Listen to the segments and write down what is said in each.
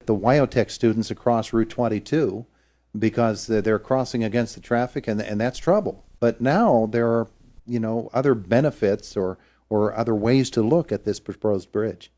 the Wyotech students across Route 22 because they're crossing against the traffic, and that's trouble. But now there are, other benefits or other ways to look at this proposed bridge.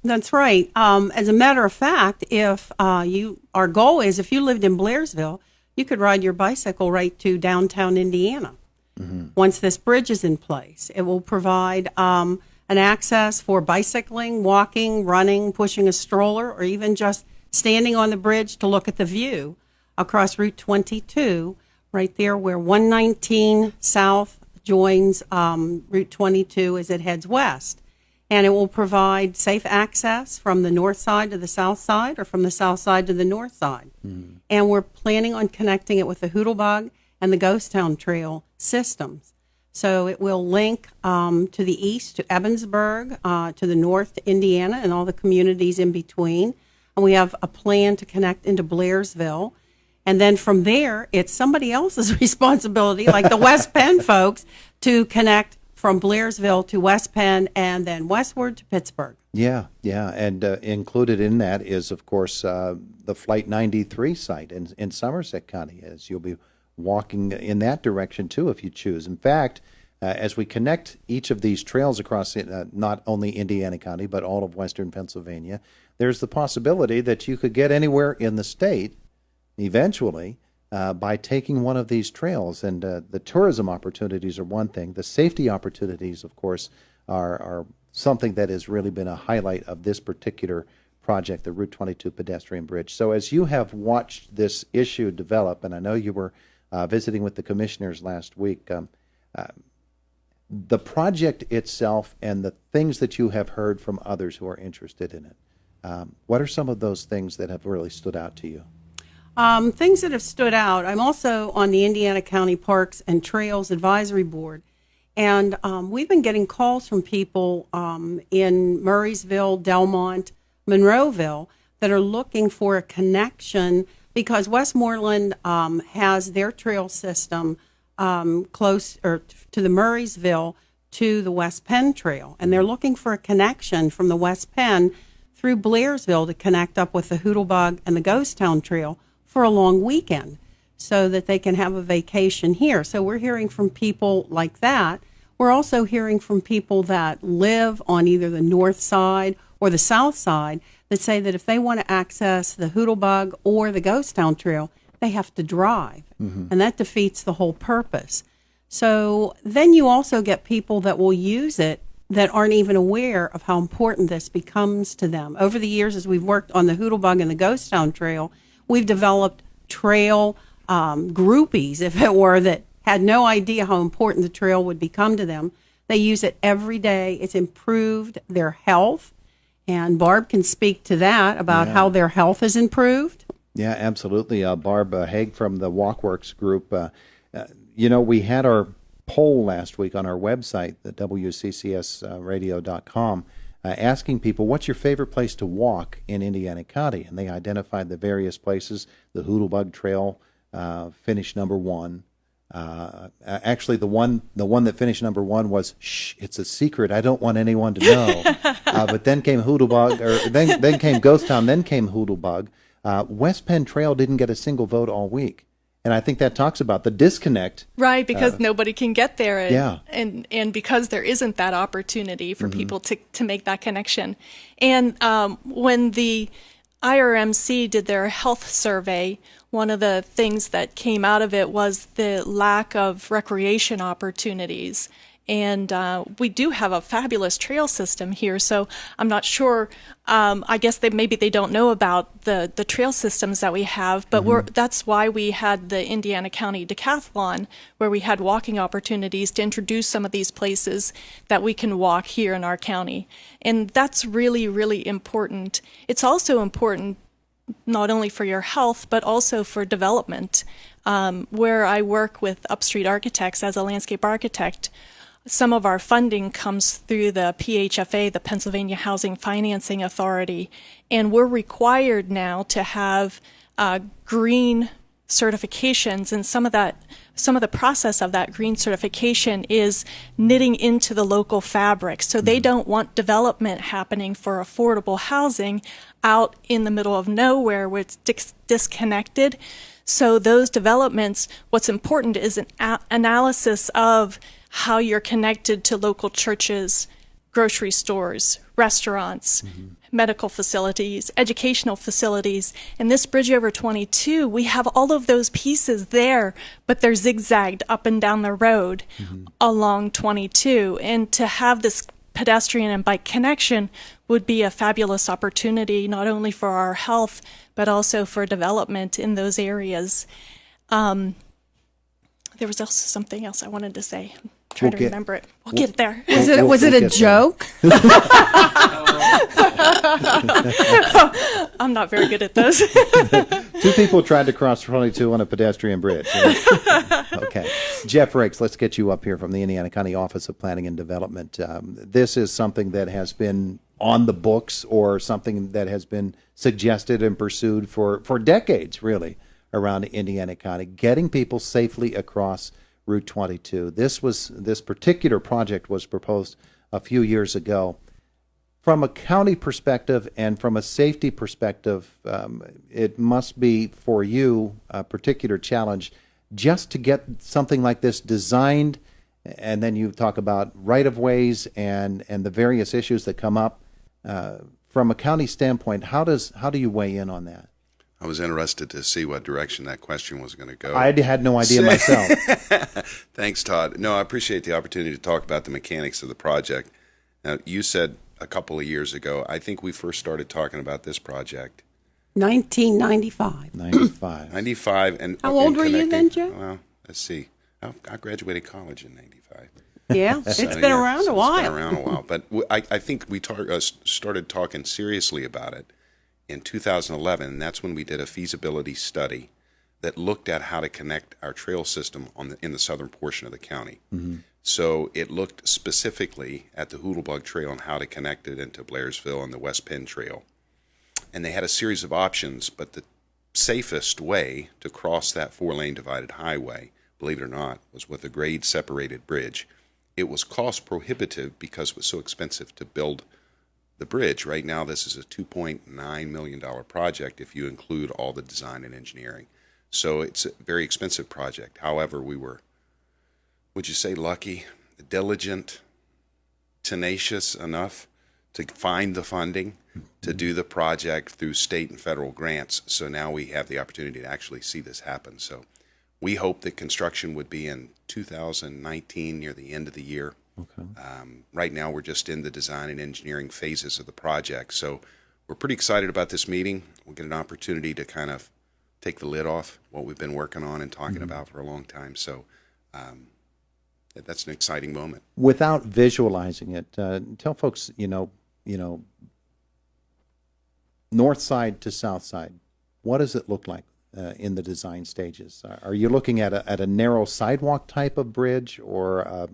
That's right. As a matter of fact, if our goal is if you lived in Blairsville, you could ride your bicycle right to downtown Indiana. Mm-hmm. Once this bridge is in place, it will provide an access for bicycling, walking, running, pushing a stroller, or even just standing on the bridge to look at the view across Route 22, right there where 119 South joins Route 22 as it heads west. And it will provide safe access from the north side to the south side or from the south side to the north side. Mm. And we're planning on connecting it with the Hoodlebug and the Ghost Town Trail systems. So it will link to the east to Ebensburg, to the north to Indiana and all the communities in between. And we have a plan to connect into Blairsville. And then from there, it's somebody else's responsibility, like the West Penn folks, to connect from Blairsville to West Penn and then westward to Pittsburgh. Yeah. And included in that is, of course, the Flight 93 site in Somerset County, as you'll be walking in that direction, too, if you choose. In fact, as we connect each of these trails across not only Indiana County, but all of western Pennsylvania, there's the possibility that you could get anywhere in the state eventually by taking one of these trails. And the tourism opportunities are one thing. The safety opportunities, of course, are something that has really been a highlight of this particular project, the Route 22 pedestrian bridge. So as you have watched this issue develop, and I know you were visiting with the commissioners last week, the project itself and the things that you have heard from others who are interested in it, what are some of those things that have really stood out to you? Things that have stood out. I'm also on the Indiana County Parks and Trails Advisory Board, and we've been getting calls from people in Murraysville, Delmont, Monroeville that are looking for a connection because Westmoreland has their trail system close or to the Murraysville to the West Penn Trail, and they're looking for a connection from the West Penn through Blairsville to connect up with the Hoodlebug and the Ghost Town Trail for a long weekend so that they can have a vacation here. So we're hearing from people like that. We're also hearing from people that live on either the north side or the south side that say that if they want to access the Hoodlebug or the Ghost Town Trail, they have to drive. Mm-hmm. And that defeats the whole purpose. So then you also get people that will use it that aren't even aware of how important this becomes to them. Over the years, as we've worked on the Hoodlebug and the Ghost Town Trail, we've developed trail groupies, if it were, that had no idea how important the trail would become to them. They use it every day. It's improved their health. And Barb can speak to that about how their health is improved. Yeah, absolutely. Barb Hauge from the Walkworks group. We had our poll last week on our website, the WCCSradio.com, asking people, what's your favorite place to walk in Indiana County? And they identified the various places. The Hoodlebug Trail finished number one. Actually, the one that finished number one was, it's a secret. I don't want anyone to know. But then came Hoodlebug, or then came Ghost Town, then came Hoodlebug. West Penn Trail didn't get a single vote all week. And I think that talks about the disconnect. Right, because nobody can get there. And because there isn't that opportunity for people to make that connection. And when the IRMC did their health survey, one of the things that came out of it was the lack of recreation opportunities. And we do have a fabulous trail system here, so I'm not sure. I guess maybe they don't know about the trail systems that we have, but that's why we had the Indiana County Decathlon, where we had walking opportunities to introduce some of these places that we can walk here in our county. And that's really, really important. It's also important not only for your health, but also for development. Where I work with Upstreet Architects as a landscape architect, some of our funding comes through the PHFA, the Pennsylvania Housing Financing Authority, and we're required now to have green certifications, and some of that some of the process of that green certification is knitting into the local fabric. So they don't want development happening for affordable housing out in the middle of nowhere where it's disconnected. So those developments, what's important is an analysis of how you're connected to local churches, grocery stores, restaurants, medical facilities, educational facilities. And this bridge over 22, we have all of those pieces there, but they're zigzagged up and down the road along 22. And to have this pedestrian and bike connection would be a fabulous opportunity, not only for our health, but also for development in those areas. There was also something else I wanted to say. Try to remember it. We'll get there. Was it a joke? I'm not very good at those. Two people tried to cross 22 on a pedestrian bridge. Okay. Jeff Raykes, let's get you up here from the Indiana County Office of Planning and Development. This is something that has been on the books or something that has been suggested and pursued for decades, really, around Indiana County, getting people safely across Route 22. This particular project was proposed a few years ago. From a county perspective and from a safety perspective, it must be for you a particular challenge just to get something like this designed, and then you talk about right-of-ways and the various issues that come up. From a county standpoint, how do you weigh in on that? I was interested to see what direction that question was going to go. I had no idea myself. Thanks, Todd. No, I appreciate the opportunity to talk about the mechanics of the project. Now, you said a couple of years ago, I think we first started talking about this project 1995. 95. And how old were you then, Joe? Well, let's see. I graduated college in 95. Yeah, it's been around a while. It's been around a while. But I think we started talking seriously about it in 2011, and that's when we did a feasibility study that looked at how to connect our trail system in the southern portion of the county. So it looked specifically at the Hoodlebug Trail and how to connect it into Blairsville and the West Penn Trail. And they had a series of options, but the safest way to cross that 4-lane divided highway, believe it or not, was with a grade-separated bridge. It was cost prohibitive because it was so expensive to build the bridge. Right now, this is a $2.9 million project if you include all the design and engineering. So it's a very expensive project. However, we were, would you say, lucky, diligent, tenacious enough to find the funding to do the project through state and federal grants. So now we have the opportunity to actually see this happen. So we hope that construction would be in 2019, near the end of the year. Okay. Right now, we're just in the design and engineering phases of the project. So we're pretty excited about this meeting. We'll get an opportunity to kind of take the lid off what we've been working on and talking about for a long time. So that's an exciting moment. Without visualizing it, tell folks, north side to south side, what does it look like in the design stages? Are you looking at a narrow sidewalk type of bridge or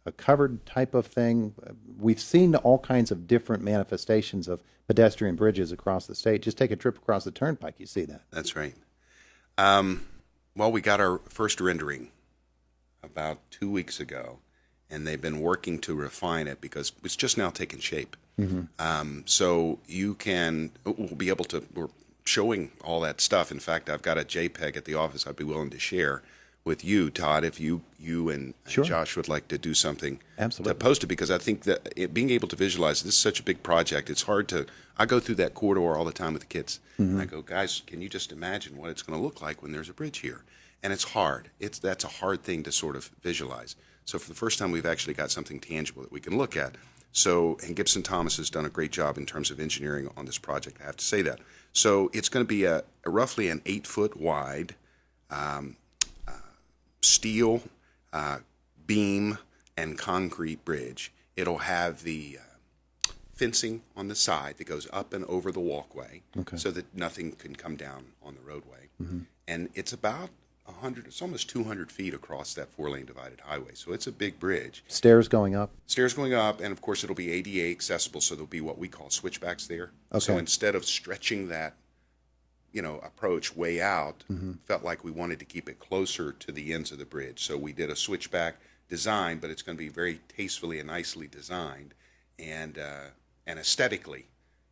a covered type of thing? We've seen all kinds of different manifestations of pedestrian bridges across the state. Just take a trip across the turnpike, you see that. That's right. Well, we got our first rendering about 2 weeks ago, and they've been working to refine it because it's just now taking shape. So we'll be able to, we're showing all that stuff. In fact, I've got a JPEG at the office I'd be willing to share with you, Todd, if you and Sure. Josh would like to do something. Absolutely. To post it, because I think that being able to visualize, this is such a big project, it's hard to, I go through that corridor all the time with the kids, and I go, guys, can you just imagine what it's going to look like when there's a bridge here? And it's hard. That's a hard thing to sort of visualize. So for the first time, we've actually got something tangible that we can look at. So, and Gibson Thomas has done a great job in terms of engineering on this project, I have to say that. So it's going to be a roughly an 8-foot wide steel beam and concrete bridge. It'll have the fencing on the side that goes up and over the walkway, so that nothing can come down on the roadway. And it's about 100, it's almost 200 feet across that 4-lane divided highway. So it's a big bridge. Stairs going up? Stairs going up, and of course it'll be ADA accessible, so there'll be what we call switchbacks there. Okay. So instead of stretching that approach way out, felt like we wanted to keep it closer to the ends of the bridge. So we did a switchback design, but it's going to be very tastefully and nicely designed, and aesthetically,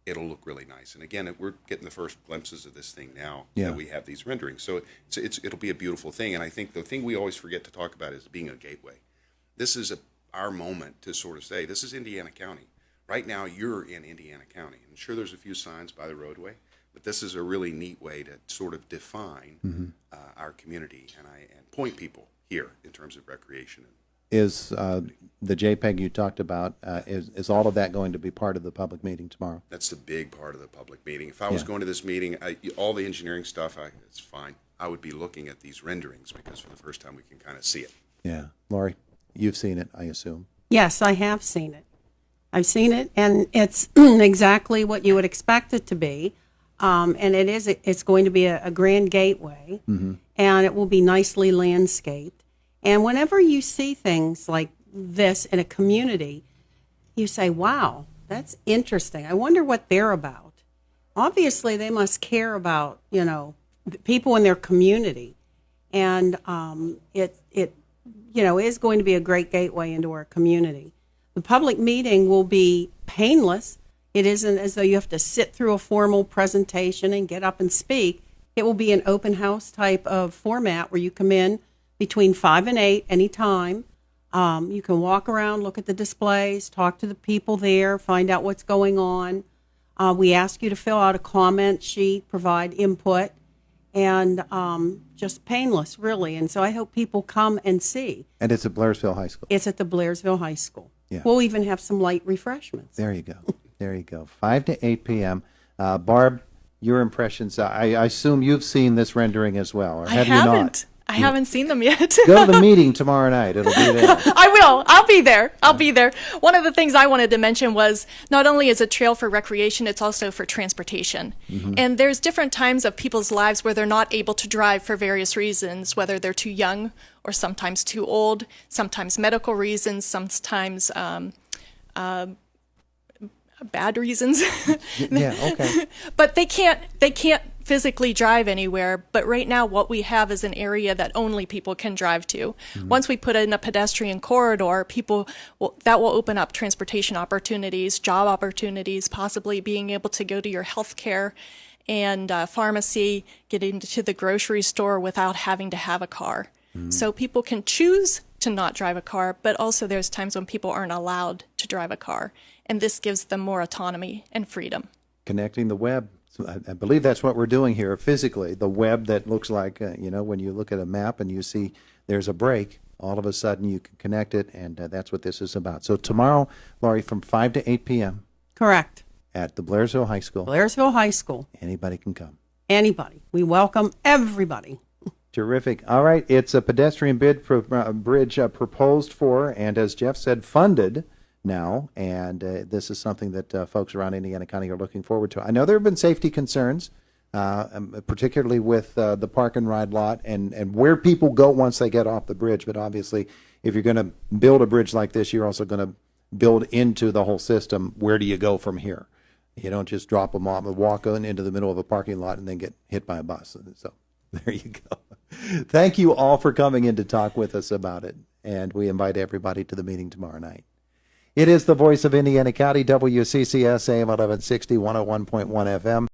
it'll look really nice. And again, we're getting the first glimpses of this thing now that we have these renderings. So it'll be a beautiful thing. And I think the thing we always forget to talk about is being a gateway. This is our moment to sort of say, this is Indiana County. Right now, you're in Indiana County. And sure, there's a few signs by the roadway, but this is a really neat way to sort of define our community and point people here in terms of recreation. Is the JPEG you talked about, is all of that going to be part of the public meeting tomorrow? That's the big part of the public meeting. If I was going to this meeting, all the engineering stuff, it's fine. I would be looking at these renderings because for the first time we can kind of see it. Yeah. Laurie, you've seen it, I assume. Yes, I have seen it. I've seen it, and it's exactly what you would expect it to be. And it's going to be a grand gateway, and it will be nicely landscaped. And whenever you see things like this in a community, you say, wow, that's interesting. I wonder what they're about. Obviously, they must care about, the people in their community. And it is going to be a great gateway into our community. The public meeting will be painless. It isn't as though you have to sit through a formal presentation and get up and speak. It will be an open house type of format where you come in between 5 and 8 anytime. You can walk around, look at the displays, talk to the people there, find out what's going on. We ask you to fill out a comment sheet, provide input, and just painless, really. And so I hope people come and see. And it's at Blairsville High School. It's at the Blairsville High School. Yeah. We'll even have some light refreshments. There you go. There you go. 5 to 8 p.m. Barb, your impressions. I assume you've seen this rendering as well, or have you not? I haven't seen them yet. Go to the meeting tomorrow night. It'll be there. I will. I'll be there. I'll be there. One of the things I wanted to mention was not only is a trail for recreation, it's also for transportation. And there's different times of people's lives where they're not able to drive for various reasons, whether they're too young or sometimes too old, sometimes medical reasons, sometimes bad reasons. Yeah, okay. But they can't physically drive anywhere, but right now what we have is an area that only people can drive to. Once we put in a pedestrian corridor, that will open up transportation opportunities, job opportunities, possibly being able to go to your health care and pharmacy, get into the grocery store without having to have a car. So people can choose to not drive a car, but also there's times when people aren't allowed to drive a car, and this gives them more autonomy and freedom. Connecting the web. So I believe that's what we're doing here physically. The web that looks like, when you look at a map and you see there's a break, all of a sudden you can connect it, and that's what this is about. So tomorrow, Laurie, from 5 to 8 p.m. Correct. At the Blairsville High School. Blairsville High School. Anybody can come. Anybody. We welcome everybody. Terrific. All right, it's a pedestrian bridge proposed for, and as Jeff said, funded now, and this is something that folks around Indiana County are looking forward to. I know there have been safety concerns, particularly with the park and ride lot and where people go once they get off the bridge, but obviously if you're going to build a bridge like this, you're also going to build into the whole system. Where do you go from here? You don't just drop them off and walk into the middle of a parking lot and then get hit by a bus. So there you go. Thank you all for coming in to talk with us about it, and we invite everybody to the meeting tomorrow night. It is the voice of Indiana County, WCCS AM 1160, 101.1 FM.